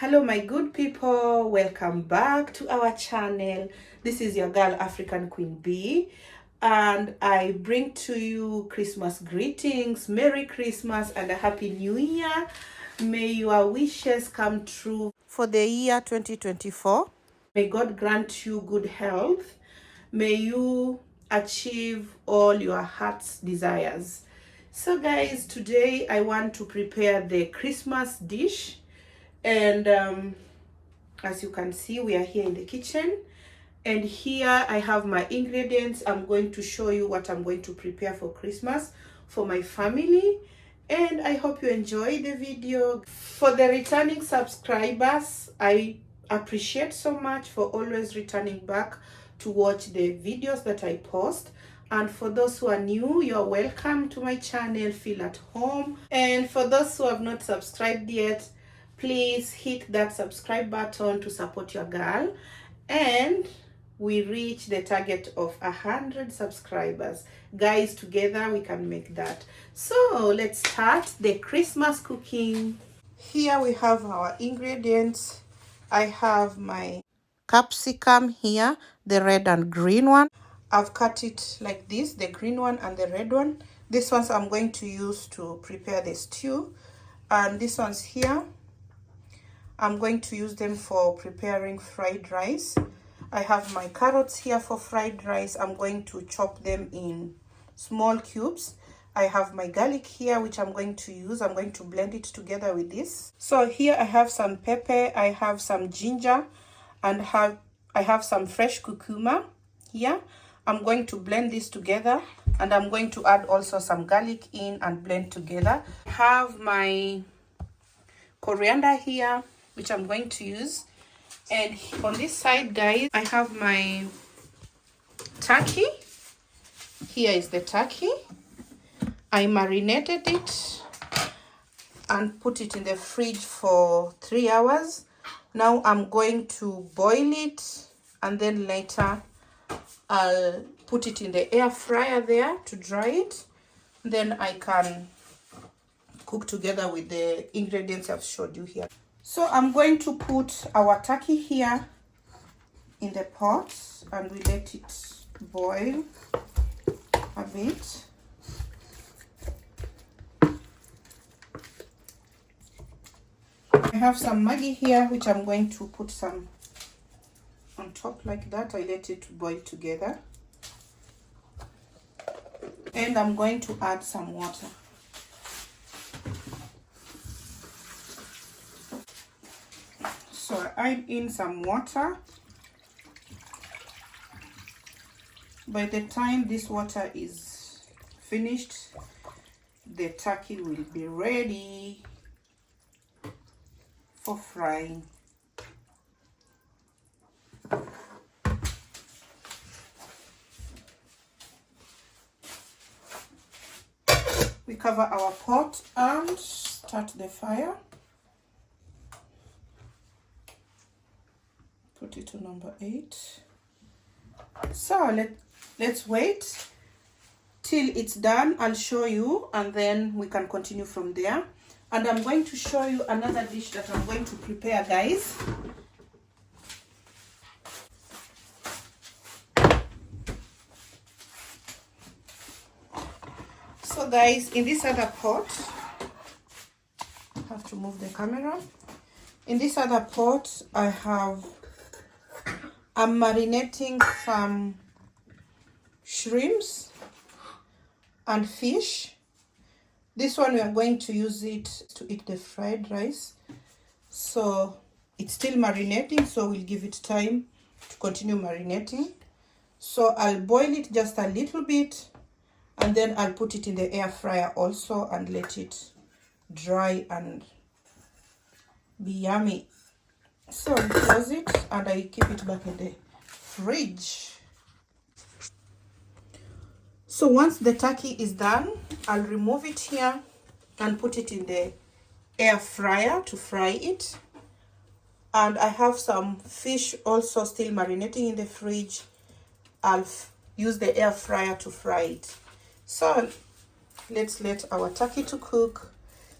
Hello my good people, welcome back to our channel. This is your girl African Queen Bee, and I bring to you Christmas greetings, Merry Christmas and a Happy New Year. May your wishes come true for the year 2024. May God grant you good health. May you achieve all your heart's desires. So guys, today I want to prepare the Christmas dish. And as you can see, we are here in the kitchen, and here I have my ingredients. I'm going to show you what I'm going to prepare for Christmas for my family, and I hope you enjoy the video. For the returning subscribers, I appreciate so much for always returning back to watch the videos that I post. And for those who are new, you're welcome to my channel. Feel at home. And for those who have not subscribed yet, please hit that subscribe button to support your girl, and we reach the target of 100 subscribers. Guys, together we can make that. So let's start the Christmas cooking. Here we have our ingredients. I have my capsicum here, the red and green one. I've cut it like this, the green one and the red one. This ones I'm going to use to prepare the stew, and this one's here I'm going to use them for preparing fried rice. I have my carrots here for fried rice. I'm going to chop them in small cubes. I have my garlic here, which I'm going to use. I'm going to blend it together with this. So here I have some pepper, I have some ginger, and I have some fresh cucumber here. I'm going to blend this together, and I'm going to add also some garlic in and blend together. I have my coriander here, which I'm going to use. And on this side, guys, I have my turkey. Here is the turkey. I marinated it and put it in the fridge for 3 hours. Now I'm going to boil it, and then later I'll put it in the air fryer there to dry it. Then I can cook together with the ingredients I've showed you here. So I'm going to put our turkey here in the pot, and we let it boil a bit. I have some Maggi here, which I'm going to put some on top like that. I let it boil together. And I'm going to add some water. So I add in some water. By the time this water is finished, the turkey will be ready for frying. We cover our pot and start the fire. Put it to number 8. So let's wait till it's done. I'll show you, and then we can continue from there. And I'm going to show you another dish that I'm going to prepare, guys. So guys, in this other pot, I have to move the camera. In this other pot, I'm marinating some shrimps and fish. This one we are going to use it to eat the fried rice. So it's still marinating, so we'll give it time to continue marinating. So I'll boil it just a little bit, and then I'll put it in the air fryer also and let it dry and be yummy. So I close it and I keep it back in the fridge. So once the turkey is done, I'll remove it here and put it in the air fryer to fry it. And I have some fish also still marinating in the fridge. I'll use the air fryer to fry it. So let's let our turkey to cook,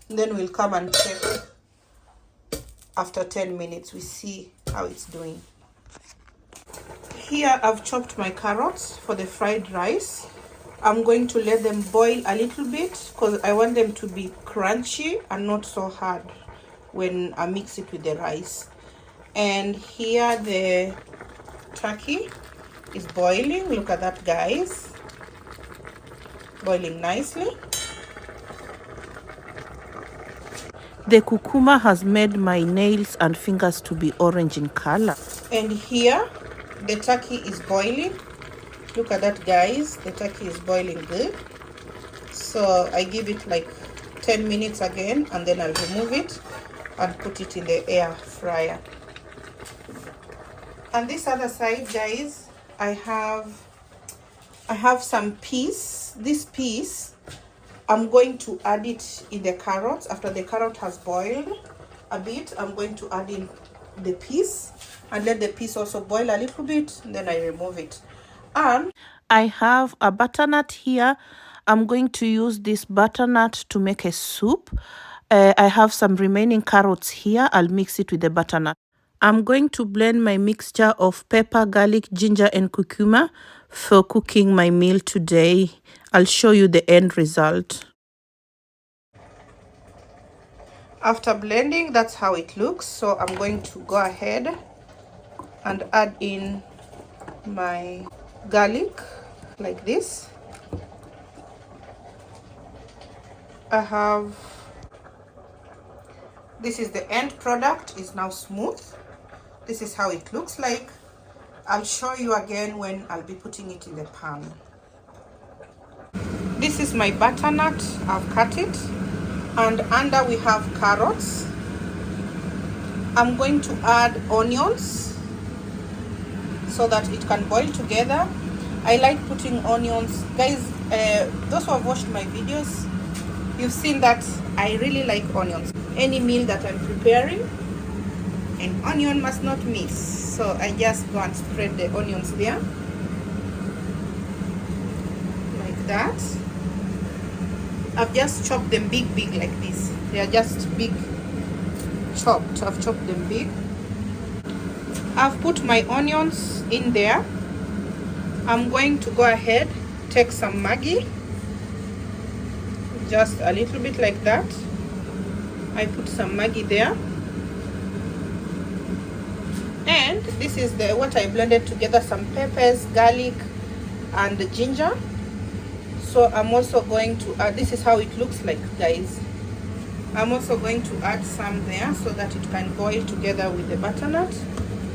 and then we'll come and check after 10 minutes. We see how it's doing. Here I've chopped my carrots for the fried rice. I'm going to let them boil a little bit because I want them to be crunchy and not so hard when I mix it with the rice. And here the turkey is boiling. Look at that, guys. Boiling nicely. The cucumber has made my nails and fingers to be orange in color. And here the turkey is boiling. Look at that, guys. The turkey is boiling good. So I give it like 10 minutes again, and then I'll remove it and put it in the air fryer. On this other side, guys, I have some peas. This peas, I'm going to add it in the carrots. After the carrot has boiled a bit, I'm going to add in the peas and let the peas also boil a little bit, and then I remove it. And I have a butternut here. I'm going to use this butternut to make a soup. I have some remaining carrots here. I'll mix it with the butternut. I'm going to blend my mixture of pepper, garlic, ginger, and cucumber for cooking my meal today. I'll show you the end result. After blending, that's how it looks. So I'm going to go ahead and add in my garlic like this. This is the end product. It's now smooth. This is how it looks like. I'll show you again when I'll be putting it in the pan. This is my butternut. I've cut it, and under we have carrots. I'm going to add onions so that it can boil together. I like putting onions, guys. Those who have watched my videos, you've seen that I really like onions. Any meal that I'm preparing, an onion must not miss. So I just go and spread the onions there like that. I've just chopped them big like this. They are just big chopped. I've chopped them big. I've put my onions in there. I'm going to go ahead, take some Maggi, just a little bit like that. I put some Maggi there, and this is what I blended together: some peppers, garlic, and the ginger. So I'm also going to add, this is how it looks like, guys. I'm also going to add some there so that it can boil together with the butternut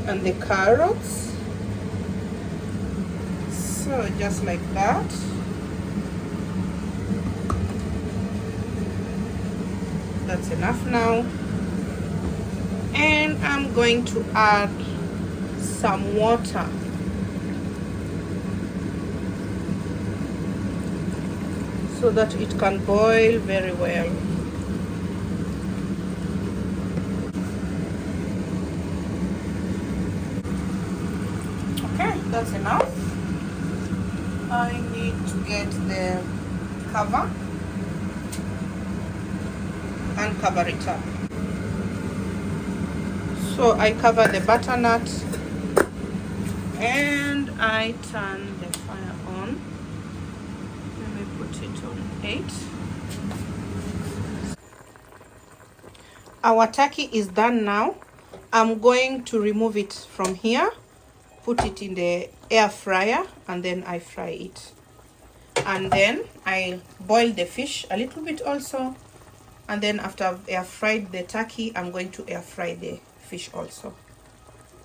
and the carrots. So just like that. That's enough now. And I'm going to add some water. So that it can boil very well. Okay, that's enough. I need to get the cover and cover it up. So I cover the butternut and I turn the fire on. Let me put it on 8. Our turkey is done now. I'm going to remove it from here, put it in the air fryer, and then I fry it. And then I boil the fish a little bit also. And then after I've air fried the turkey, I'm going to air fry the fish also.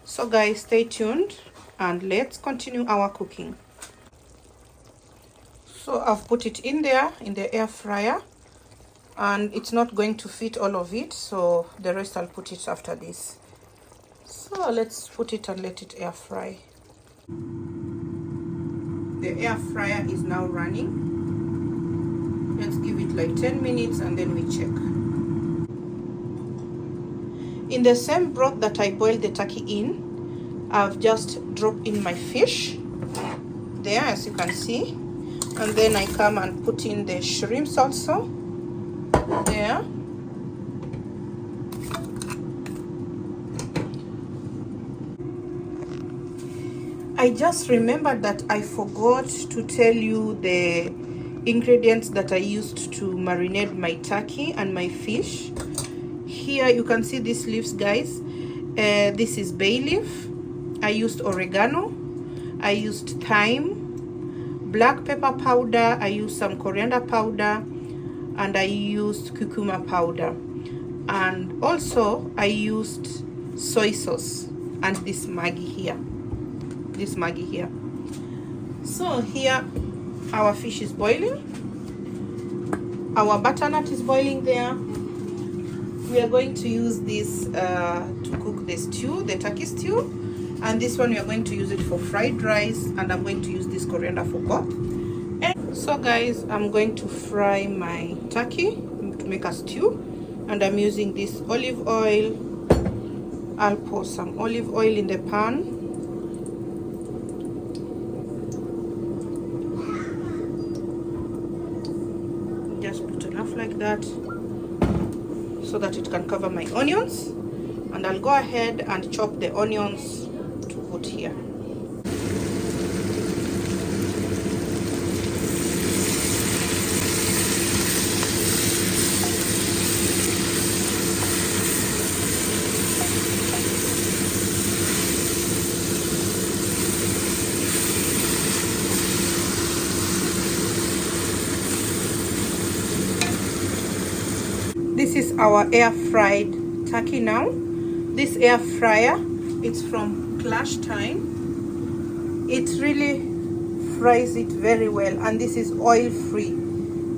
So guys, stay tuned and let's continue our cooking. So I've put it in there in the air fryer, and it's not going to fit all of it, so the rest I'll put it after this. So let's put it and let it air fry. The air fryer is now running. Let's give it like 10 minutes and then we check. In the same broth that I boiled the turkey in, I've just dropped in my fish there, as you can see, and then I come and put in the shrimps also there. I just remembered that I forgot to tell you the ingredients that I used to marinate my turkey and my fish. Here you can see these leaves, guys. This is bay leaf. I used oregano. I used thyme, black pepper powder. I used some coriander powder, and I used cucumber powder. And also I used soy sauce and this Maggi here. So here our fish is boiling, our butternut is boiling there. We are going to use this to cook the stew, the turkey stew, and this one we are going to use it for fried rice, and I'm going to use this coriander for broth. And so guys, I'm going to fry my turkey to make a stew, and I'm using this olive oil. I'll pour some olive oil in the pan. Just put enough like that so that it can cover my onions, and I'll go ahead and chop the onions to put here. This is our air fried turkey now. This air fryer, it's from Clash Time. It really fries it very well, and this is oil free.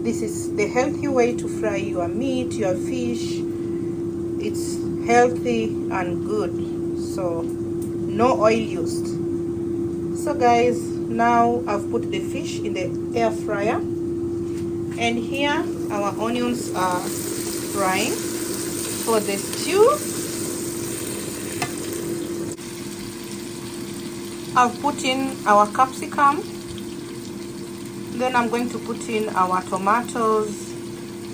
This is the healthy way to fry your meat, your fish. It's healthy and good, so no oil used. So guys, now I've put the fish in the air fryer, and here our onions are frying for the stew. I've put in our capsicum, then I'm going to put in our tomatoes,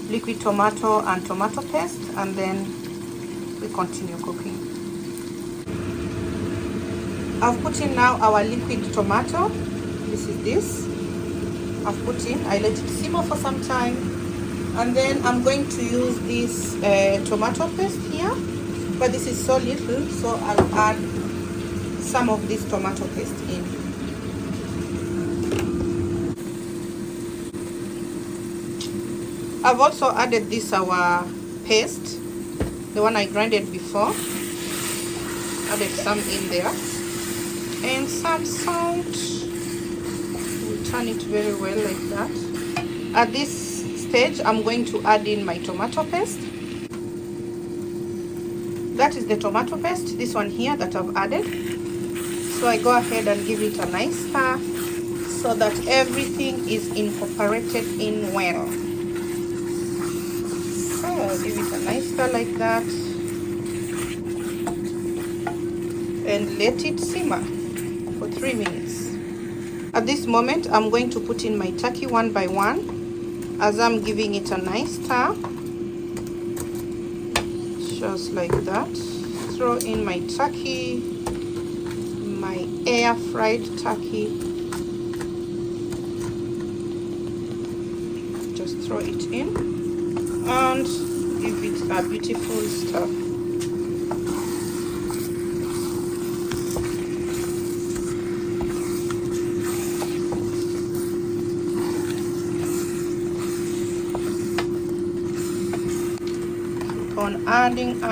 liquid tomato and tomato paste, and then we continue cooking. I've put in now our liquid tomato. This is this. I've put in, I let it simmer for some time, and then I'm going to use this tomato paste here, but this is so little, so I'll add some of this tomato paste in. I've also added this our paste, the one I grinded before. Added some in there, and some salt. We'll turn it very well like that. At this stage, I'm going to add in my tomato paste. That is the tomato paste, this one here that I've added. So I go ahead and give it a nice stir so that everything is incorporated in well. So I'll give it a nice stir like that and let it simmer for 3 minutes. At this moment, I'm going to put in my turkey one by one as I'm giving it a nice stir. Just like that. Throw in my turkey, my air fried turkey. Just throw it in and give it a beautiful stir. Keep on adding.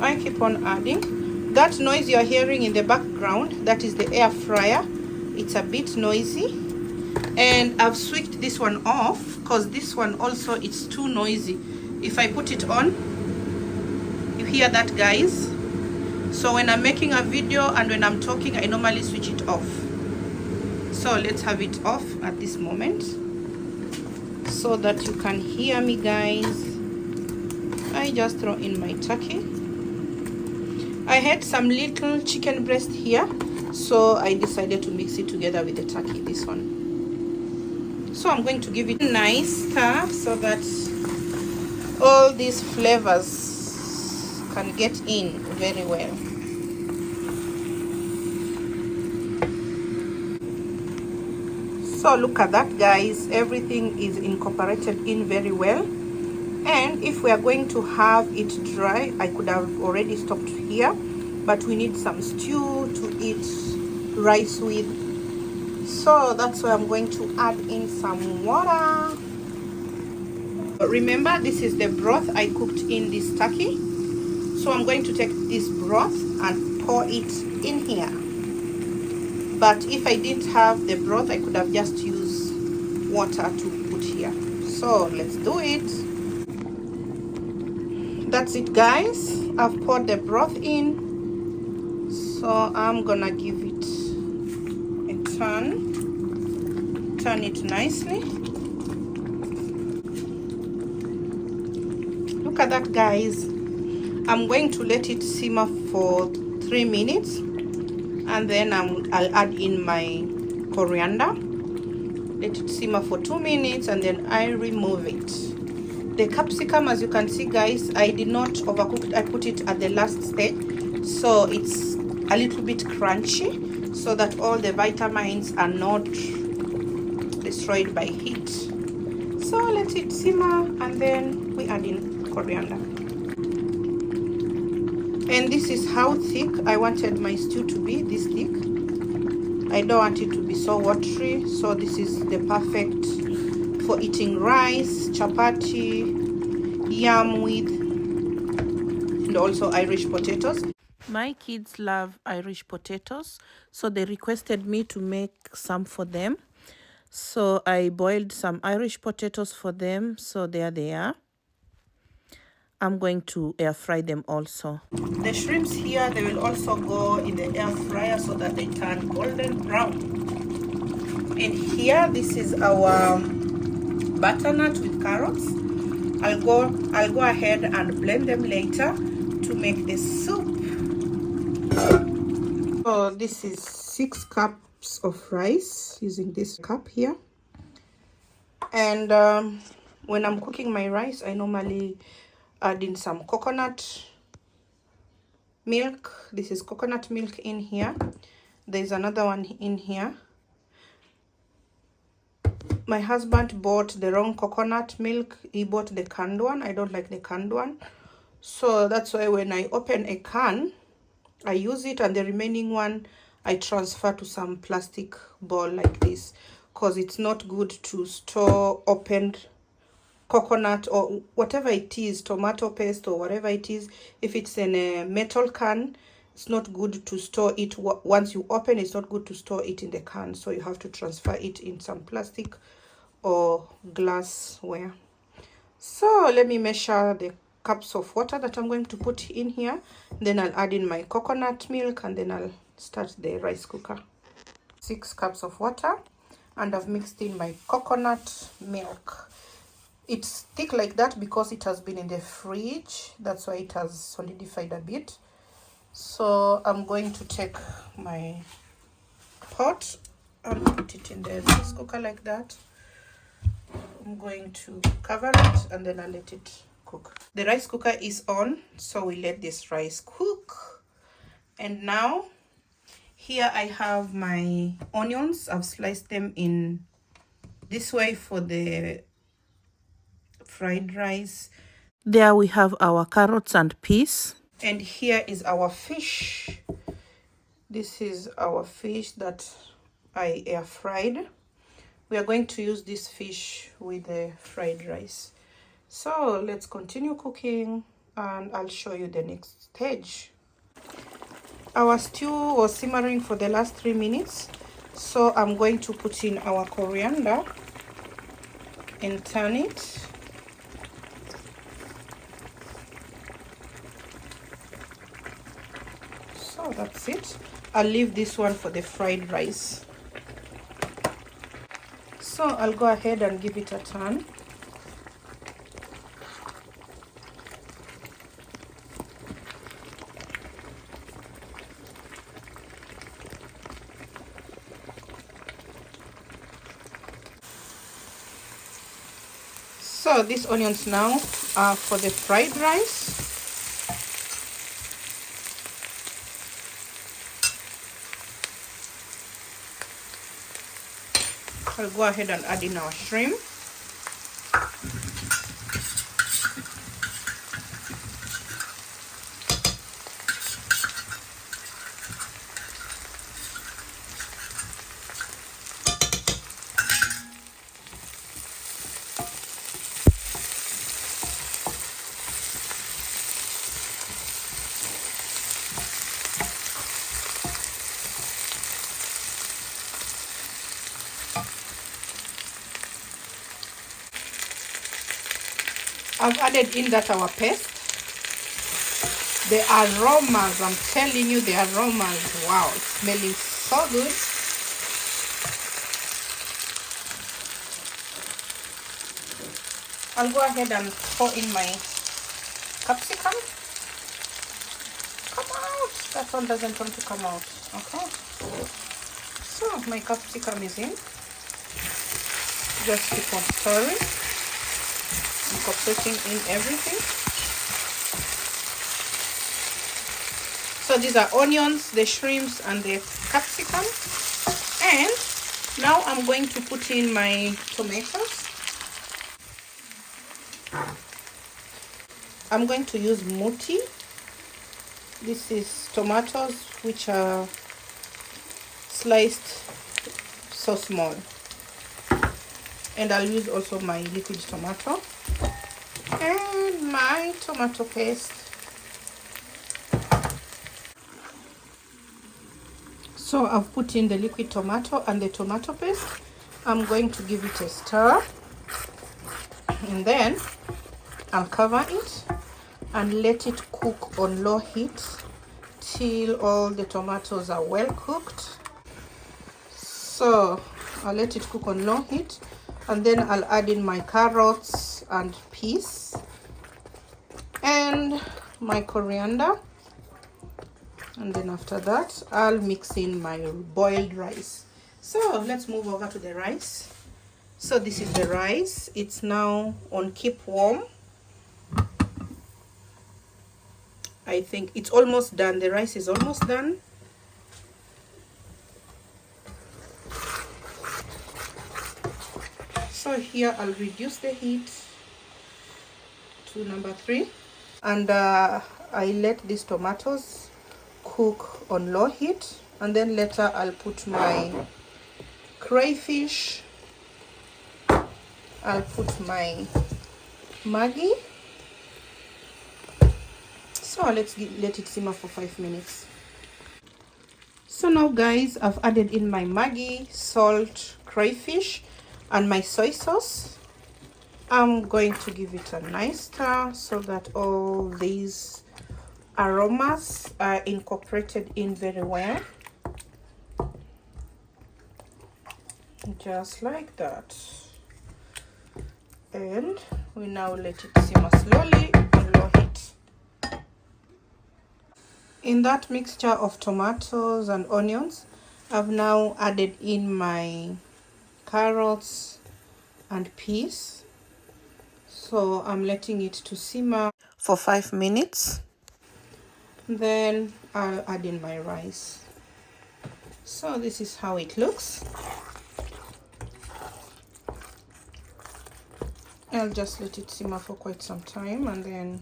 I keep on adding. That noise you're hearing in the background, that is the air fryer. It's a bit noisy, and I've switched this one off because this one also, it's too noisy. If I put it on, you hear that, guys? So when I'm making a video and when I'm talking, I normally switch it off. So let's have it off at this moment so that you can hear me, guys. I just throw in my turkey. I had some little chicken breast here, so I decided to mix it together with the turkey, this one. So I'm going to give it a nice stir so that all these flavors can get in very well. So look at that, guys. Everything is incorporated in very well. And if we are going to have it dry, I could have already stopped here, but we need some stew to eat rice with. So that's why I'm going to add in some water. Remember, this is the broth I cooked in this turkey. So I'm going to take this broth and pour it in here. But if I didn't have the broth, I could have just used water to put here. So let's do it. That's it, guys. I've poured the broth in. So I'm gonna give it a turn it nicely. Look at that, guys. I'm going to let it simmer for 3 minutes, and then I'll add in my coriander. Let it simmer for 2 minutes, and then I remove it. The capsicum, as you can see, guys, I did not overcook it. I put it at the last stage, so it's a little bit crunchy, so that all the vitamins are not destroyed by heat. So let it simmer, and then we add in coriander. And this is how thick I wanted my stew to be, this thick. I don't want it to be so watery, so this is the perfect for eating rice, chapati, yam with, and also Irish potatoes. My kids love Irish potatoes, so they requested me to make some for them. So I boiled some Irish potatoes for them, so there they are. I'm going to air fry them also. The shrimps here, they will also go in the air fryer so that they turn golden brown. And here, this is our butternut with carrots. I'll go ahead and blend them later to make the soup. So this is 6 cups of rice using this cup here. And when I'm cooking my rice, I normally add in some coconut milk. This is coconut milk in here. There's another one in here. My husband bought the wrong coconut milk. He bought the canned one. I don't like the canned one, so that's why when I open a can, I use it, and the remaining one I transfer to some plastic bowl like this, because it's not good to store opened coconut or whatever it is, tomato paste or whatever it is. If it's in a metal can, it's not good to store it. Once you open, it's not good to store it in the can, so you have to transfer it in some plastic or glassware. So let me measure the cups of water that I'm going to put in here. Then I'll add in my coconut milk, and then I'll start the rice cooker. 6 cups of water, and I've mixed in my coconut milk. It's thick like that because it has been in the fridge. That's why it has solidified a bit. So I'm going to take my pot and put it in the rice cooker like that. I'm going to cover it, and then I'll let it cook. The rice cooker is on, so we let this rice cook. And now here I have my onions. I've sliced them in this way for the fried rice. There we have our carrots and peas. And here is our fish. This is our fish that I air fried. We are going to use this fish with the fried rice. So let's continue cooking, and I'll show you the next stage. Our stew was simmering for the last 3 minutes, so I'm going to put in our coriander and turn it. So that's it. I'll leave this one for the fried rice. So I'll go ahead and give it a turn. So these onions now are for the fried rice. I'll go ahead and add in our shrimp. I've added in that our paste. The aromas, I'm telling you, the aromas, wow, it's smelling so good. I'll go ahead and pour in my capsicum. Come out, that one doesn't want to come out. Okay, so my capsicum is in. Just keep on stirring, incorporating in everything. So these are onions, the shrimps, and the capsicum. And now I'm going to put in my tomatoes. I'm going to use muti. This is tomatoes which are sliced so small. And I'll use also my liquid tomato and my tomato paste. So I've put in the liquid tomato and the tomato paste. I'm going to give it a stir, and then I'll cover it and let it cook on low heat till all the tomatoes are well cooked. So I'll let it cook on low heat, and then I'll add in my carrots and peas and my coriander. And then after that, I'll mix in my boiled rice. So let's move over to the rice. So this is the rice. It's now on keep warm. I think it's almost done. The rice is almost done. So here I'll reduce the heat to number 3. And I let these tomatoes cook on low heat, and then later I'll put my crayfish, I'll put my Maggi. So let's let it simmer for 5 minutes. So now guys, I've added in my Maggi, salt, crayfish, and my soy sauce. I'm going to give it a nice stir so that all these aromas are incorporated in very well, just like that. And we now let it simmer slowly on low heat. In that mixture of tomatoes and onions, I've now added in my carrots and peas. So I'm letting it to simmer for 5 minutes. Then I'll add in my rice. So this is how it looks. I'll just let it simmer for quite some time, and then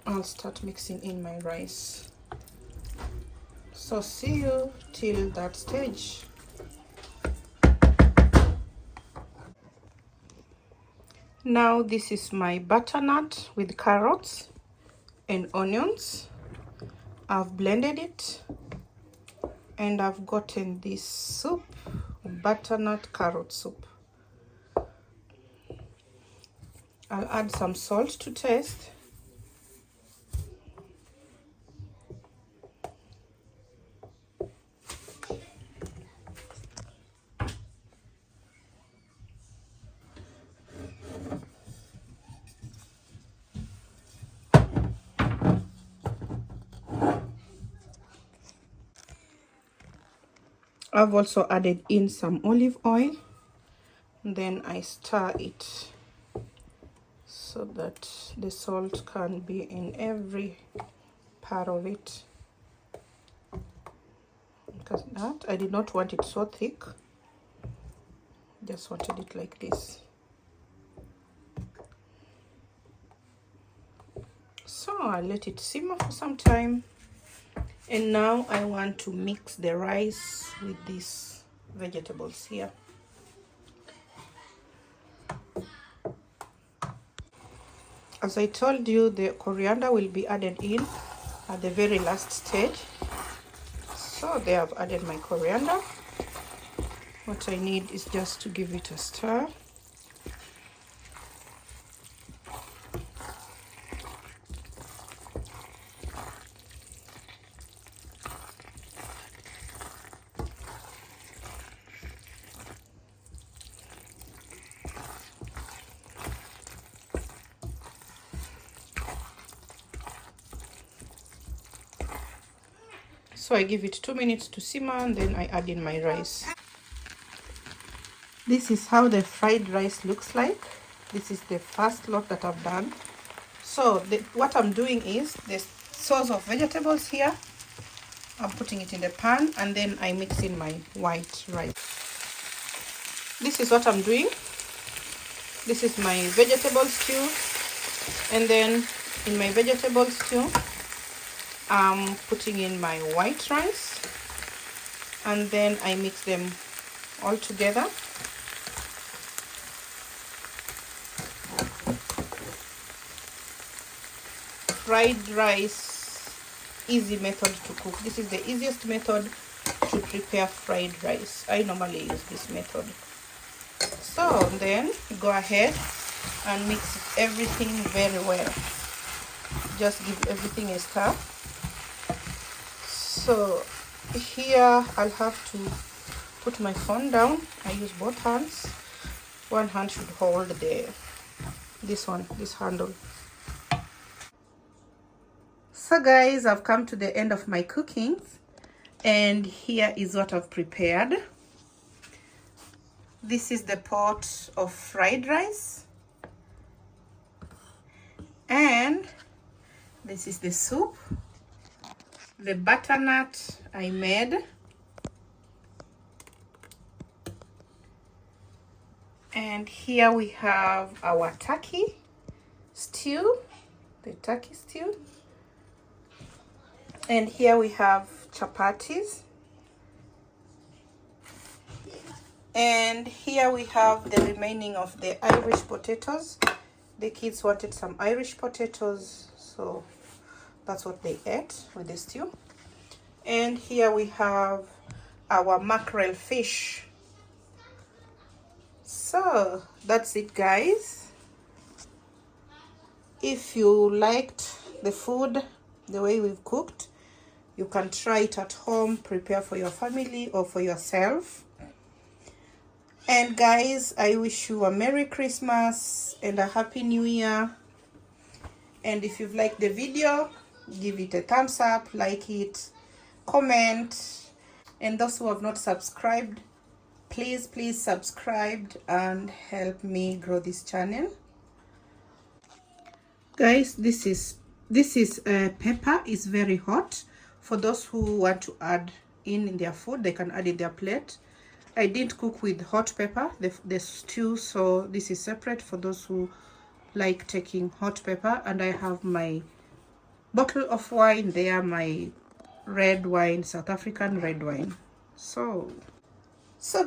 I'll start mixing in my rice. So see you till that stage. Now this is my butternut with carrots and onions. I've blended it and I've gotten this soup, butternut carrot soup. I'll add some salt to taste. I've also added in some olive oil. Then I stir it so that the salt can be in every part of it. Because that I did not want it so thick. Just wanted it like this. So I'll let it simmer for some time. And now I want to mix the rice with these vegetables here. As I told you, the coriander will be added in at the very last stage. So there I've added my coriander. What I need is just to give it a stir. So I give it 2 minutes to simmer and then I add in my rice. This is how the fried rice looks like. This is the first lot that I've done. So what I'm doing is the sauce of vegetables here. I'm putting it in the pan and then I mix in my white rice. This is what I'm doing. This is my vegetable stew. And then in my vegetable stew, I'm putting in my white rice and then I mix them all together. Fried rice, easy method to cook. This is the easiest method to prepare fried rice. I normally use this method. So then go ahead and mix everything very well. Just give everything a stir. So here I'll have to put my phone down. I use both hands. One hand should hold this handle. So guys, I've come to the end of my cooking and here is what I've prepared. This is the pot of fried rice and this is the soup. The butternut I made, and here we have our turkey stew, the turkey stew, and here we have chapatis, and here we have the remaining of the Irish potatoes. The kids wanted some Irish potatoes, so that's what they ate with the stew. And here we have our mackerel fish. So that's it, guys. If you liked the food the way we've cooked, you can try it at home, prepare for your family or for yourself. And guys, I wish you a Merry Christmas and a Happy New Year. And if you've liked the video, give it a thumbs up, like it, comment, and those who have not subscribed, please subscribe and help me grow this channel. Guys, this is pepper. Is very hot. For those who want to add in their food, they can add in their plate. I didn't cook with hot pepper, the stew, so this is separate for those who like taking hot pepper. And I have my bottle of wine there, my red wine, South African red wine. So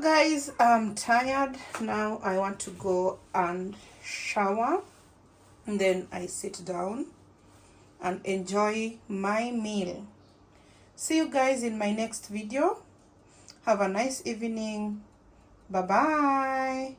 guys, I'm tired now. I want to go and shower and then I sit down and enjoy my meal. See you guys in my next video. Have a nice evening. Bye bye.